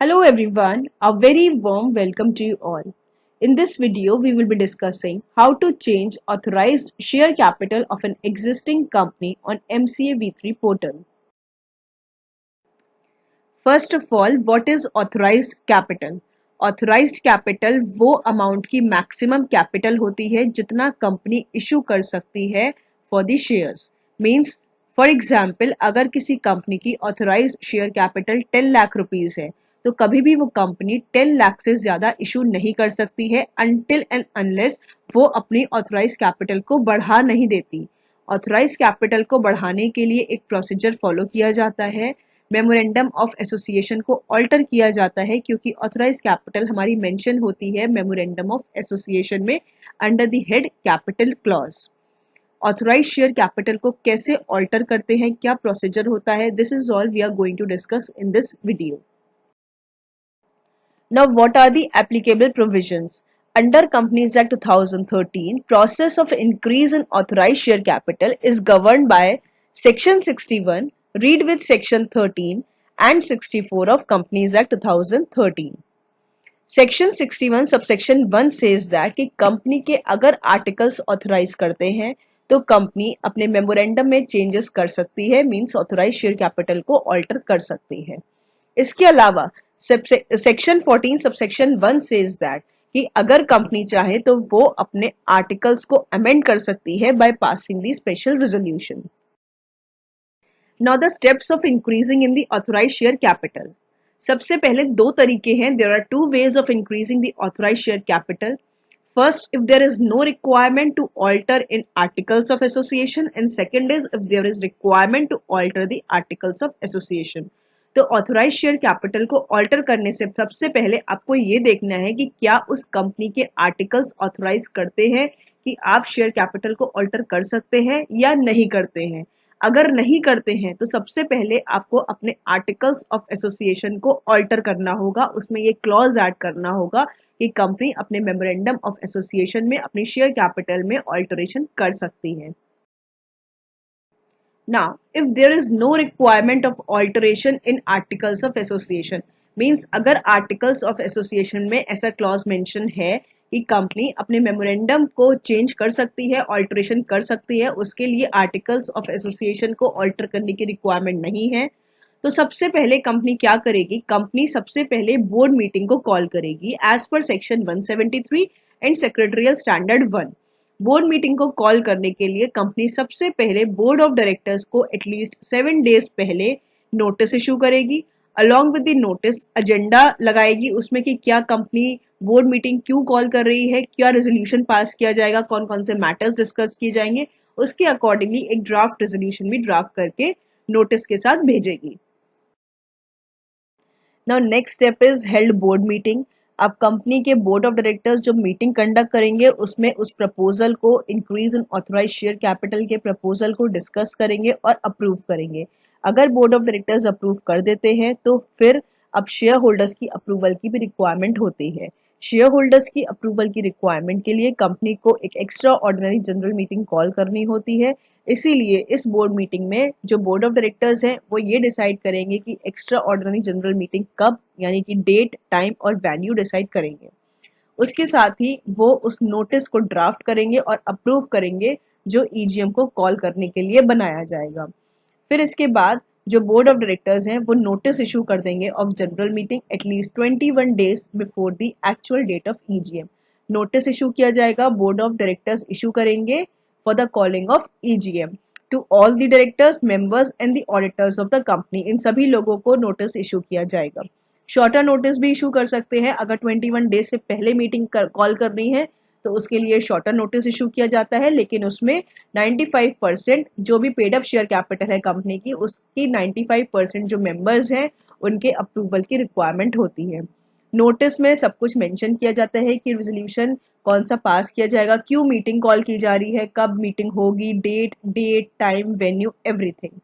Hello everyone, a very warm welcome to you all. In this video, we will be discussing how to change authorized share capital of an existing company on MCA V3 portal. First of all, what is authorized capital? Authorized capital वो amount की maximum capital होती है जितना company issue कर सकती है for the shares. Means for example अगर किसी कंपनी की authorised share capital 10 lakh rupees है तो कभी भी वो कंपनी 10 लाख से ज़्यादा इशू नहीं कर सकती है अनटिल एंड अनलेस वो अपनी ऑथराइज कैपिटल को बढ़ा नहीं देती. ऑथराइज कैपिटल को बढ़ाने के लिए एक प्रोसीजर फॉलो किया जाता है. मेमोरेंडम ऑफ एसोसिएशन को ऑल्टर किया जाता है क्योंकि ऑथराइज कैपिटल हमारी मेंशन होती है मेमोरेंडम ऑफ एसोसिएशन में under the head capital clause. Authorise share capital को कैसे ऑल्टर करते हैं, क्या प्रोसीजर होता है, this is all we are going to discuss in this video. Now, what are the applicable provisions? Under Companies Act 2013, process of increase in authorized share capital is governed by Section 61, read with Section 13 and 64 of Companies Act 2013. Section 61 subsection 1 says that कि company के अगर articles authorise करते हैं तो company अपने memorandum में changes कर सकती है, मींस ऑथराइज शेयर कैपिटल को ऑल्टर कर सकती है. इसके अलावा सेक्शन 14 सबसेक्शन 1 सेज दैट कि अगर कंपनी चाहे तो वो अपने आर्टिकल्स को अमेंड कर सकती है by passing the special resolution. Now the steps of increasing in the authorised share capital. सबसे पहले दो तरीके हैं. There are two ways of increasing the authorised share capital. First, if there is no requirement to alter in articles of association, and second is if there is requirement to alter the articles of association. तो authorise share capital को alter करने से सबसे पहले आपको ये देखना है कि क्या उस कंपनी के आर्टिकल्स ऑथराइज करते हैं कि आप शेयर कैपिटल को ऑल्टर कर सकते हैं या नहीं करते हैं. अगर नहीं करते हैं तो सबसे पहले आपको अपने आर्टिकल्स ऑफ एसोसिएशन को ऑल्टर करना होगा. उसमें ये क्लॉज ऐड करना होगा कि कंपनी अपने मेमोरेंडम ऑफ एसोसिएशन में अपनी शेयर कैपिटल में ऑल्टरेशन कर सकती है. Now, if there is no requirement of alteration in articles of association, means अगर articles of association में ऐसा clause mention है कि कंपनी अपने मेमोरेंडम को चेंज कर सकती है, ऑल्टरेशन कर सकती है, उसके लिए आर्टिकल्स ऑफ एसोसिएशन को ऑल्टर करने की रिक्वायरमेंट नहीं है, तो सबसे पहले कंपनी क्या करेगी? कंपनी सबसे पहले बोर्ड मीटिंग को कॉल करेगी as per section 173 and secretarial standard 1. Board meeting को कॉल करने के लिए कंपनी सबसे पहले बोर्ड ऑफ डायरेक्टर्स को एटलीस्ट 7 डेज पहले नोटिस इशू करेगी. Along with the notice agenda लगाएगी उसमें कि क्या कंपनी बोर्ड मीटिंग क्यों कॉल कर रही है, क्या रेजोल्यूशन पास किया जाएगा, कौन कौन से मैटर्स डिस्कस किए जाएंगे. उसके अकॉर्डिंगली एक ड्राफ्ट रेजोल्यूशन भी ड्राफ्ट करके नोटिस के साथ भेजेगी. Now next step is held board meeting. अब कंपनी के बोर्ड ऑफ डायरेक्टर्स जो मीटिंग कंडक्ट करेंगे उसमें उस प्रपोजल को, increase in authorise share capital के प्रपोजल को डिस्कस करेंगे और अप्रूव करेंगे. अगर बोर्ड ऑफ डायरेक्टर्स अप्रूव कर देते हैं तो फिर अब शेयर होल्डर्स की अप्रूवल की भी रिक्वायरमेंट होती है. शेयर होल्डर्स की अप्रूवल की रिक्वायरमेंट के लिए कंपनी को एक extra ordinary general meeting call करनी होती है. इसीलिए इस बोर्ड मीटिंग में जो बोर्ड ऑफ डायरेक्टर्स हैं वो ये डिसाइड करेंगे कि एक्स्ट्रा ऑर्डिनरी जनरल मीटिंग कब, यानी कि डेट, टाइम और वैन्यू डिसाइड करेंगे. उसके साथ ही वो उस नोटिस को ड्राफ्ट करेंगे और अप्रूव करेंगे जो ईजीएम को कॉल करने के लिए बनाया जाएगा. फिर इसके बाद जो बोर्ड ऑफ डायरेक्टर्स हैं वो नोटिस इशू कर देंगे of general meeting at least 21 days before the actual date of EGM. Notice issue किया जाएगा, बोर्ड ऑफ डायरेक्टर्स इशू करेंगे for the calling of EGM to all the directors, members and the auditors of the company. इन सभी लोगों को notice issue किया जाएगा. Shorter notice भी इशू कर सकते हैं. अगर 21 डेज से पहले मीटिंग कॉल करनी है तो उसके लिए शॉर्टर नोटिस इशू किया जाता है, लेकिन उसमें 95% जो भी पेड अप शेयर कैपिटल है कंपनी की, उसकी 95% जो मेंबर्स हैं उनके अप्रूवल की रिक्वायरमेंट होती है. नोटिस में सब कुछ मेंशन किया जाता है कि रेजोल्यूशन कौन सा पास किया जाएगा, क्यों मीटिंग कॉल की जा रही है, कब मीटिंग होगी, date, time, venue, everything.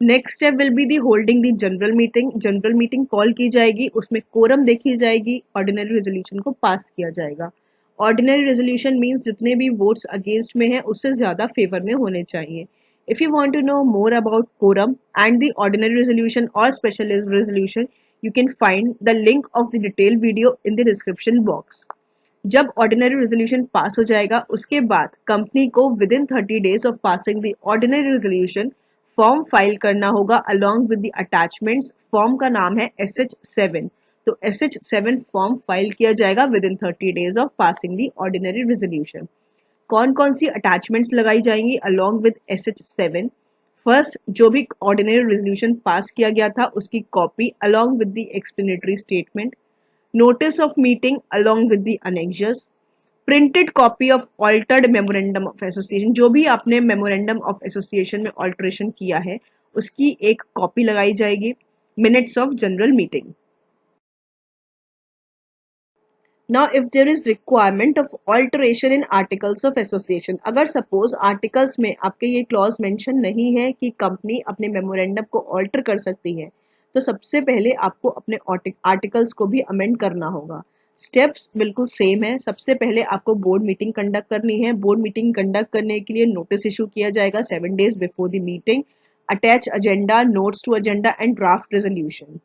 Next step will be the holding the general meeting. General meeting call की जाएगी, उसमें कोरम देखी जाएगी, ऑर्डिनरी रेजोल्यूशन को पास किया जाएगा. ऑर्डिनरी रेजोल्यूशन मींस जितने भी वोट्स अगेंस्ट में हैं उससे ज़्यादा फेवर में होने चाहिए. If you want to know more about quorum and the ordinary resolution or special resolution, you can find the link of the detailed video in the description box. जब ordinary resolution pass हो जाएगा उसके बाद company को with in 30 days of passing the ordinary resolution form file करना होगा along with the attachments. Form का नाम है SH7. तो SH7 फॉर्म फाइल किया जाएगा with in 30 days of passing the ordinary resolution. कौन कौन सी अटैचमेंट्स लगाई जाएंगी अलोंग विद SH7? फर्स्ट, जो भी ऑर्डिनरी रेजोल्यूशन पास किया गया था उसकी copy along with the explanatory statement, notice of meeting along with the annexures, printed copy of altered memorandum of association. जो भी आपने memorandum of association में alteration किया है उसकी एक कॉपी लगाई जाएगी. minutes of general meeting. Now if there is requirement of alteration in articles of association, अगर suppose articles में आपके ये clause mention नहीं है कि company अपने memorandum को alter कर सकती है, तो सबसे पहले आपको अपने आर्टिकल्स को भी अमेंड करना होगा. स्टेप्स बिल्कुल सेम है. सबसे पहले आपको बोर्ड मीटिंग कंडक्ट करनी है. बोर्ड मीटिंग कंडक्ट करने के लिए नोटिस इशू किया जाएगा 7 days before the meeting. Attach agenda, notes to agenda and draft resolution.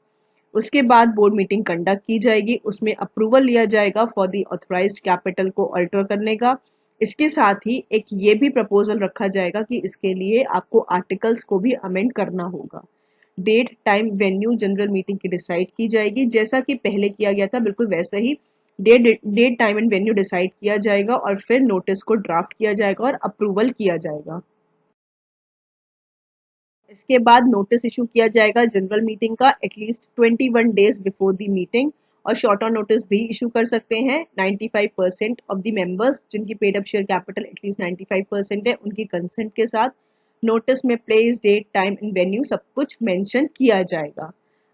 उसके बाद बोर्ड मीटिंग कंडक्ट की जाएगी. उसमें अप्रूवल लिया जाएगा फॉर द ऑथराइज्ड कैपिटल को अल्टर करने का. इसके साथ ही एक ये भी प्रपोजल रखा जाएगा कि इसके लिए आपको आर्टिकल्स को भी अमेंड करना होगा. Date, time, venue general meeting की डिसाइड की जाएगी. जैसा कि पहले किया गया था बिल्कुल वैसे ही date, time and venue decide किया जाएगा और फिर नोटिस को ड्राफ्ट किया जाएगा और अप्रूवल किया जाएगा. इसके बाद नोटिस इशू किया जाएगा जनरल मीटिंग का at least 21 days before the meeting. और शॉर्टर नोटिस भी इशू कर सकते हैं. 95% ऑफ द मेंबर्स जिनकी paid up share capital at least 95% है उनकी कंसेंट के साथ नोटिस में place, date, time and venue सब कुछ मेंशन किया जाएगा.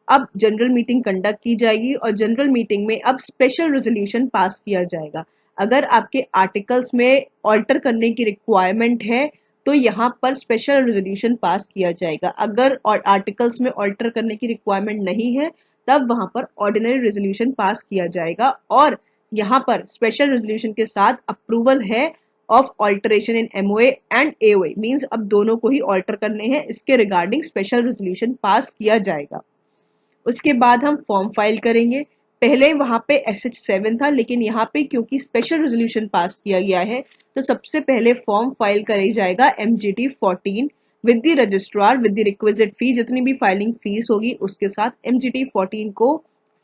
अब जनरल मीटिंग कंडक्ट की जाएगी और जनरल मीटिंग में अब स्पेशल रेजोल्यूशन पास किया जाएगा. अगर आपके आर्टिकल्स में ऑल्टर करने की रिक्वायरमेंट है तो यहाँ पर स्पेशल रेजोल्यूशन पास किया जाएगा. अगर और आर्टिकल्स में ऑल्टर करने की रिक्वायरमेंट नहीं है तब वहां पर ऑर्डिनरी रेजोल्यूशन पास किया जाएगा. और यहाँ पर स्पेशल रेजोल्यूशन के साथ अप्रूवल है of alteration in MOA and AOA. Means अब दोनों को ही ऑल्टर करने हैं. इसके रिगार्डिंग स्पेशल रेजोल्यूशन पास किया जाएगा. उसके बाद हम फॉर्म फाइल करेंगे. पहले वहां पे SH7 था लेकिन यहाँ पे क्योंकि स्पेशल रेजोल्यूशन पास किया गया है तो सबसे पहले फॉर्म फाइल करा जाएगा MGT 14 with the registrar with the requisite fee. जितनी भी फाइलिंग फीस होगी उसके साथ MGT 14 को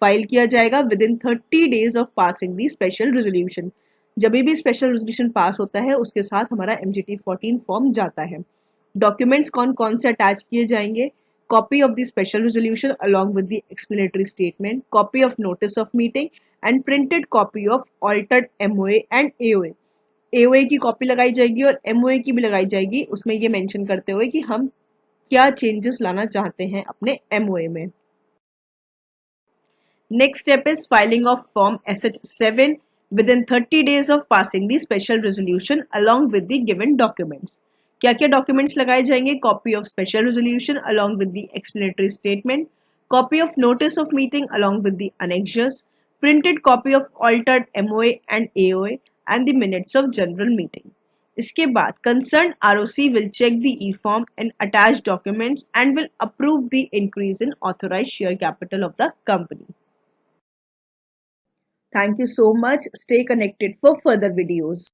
फाइल किया जाएगा with in 30 days of passing the special resolution. जब भी स्पेशल रेजोल्यूशन पास होता है उसके साथ हमारा MGT 14 फॉर्म जाता है. डॉक्यूमेंट्स कौन कौन से अटैच किए जाएंगे? Copy of the special resolution along with the explanatory statement, copy of notice of meeting and printed copy of altered MOA and AOA. AOA की कॉपी लगाई जाएगी और MOA की भी लगाई जाएगी. उसमें ये मेंशन करते हुए कि हम क्या चेंजेस लाना चाहते हैं अपने MOA में. Next step is filing of form SH7 within 30 days of passing the special resolution along with the given documents. क्या क्या डॉक्यूमेंट्स लगाए जाएंगे? Copy of special resolution along with the explanatory statement, copy of notice of meeting along with the annexures, printed copy of altered MOA and AOA and the minutes of general meeting. इसके बाद concerned ROC will check the e-form and attached documents and will approve the increase in authorized share capital of the company. Thank you so much. Stay connected for further videos.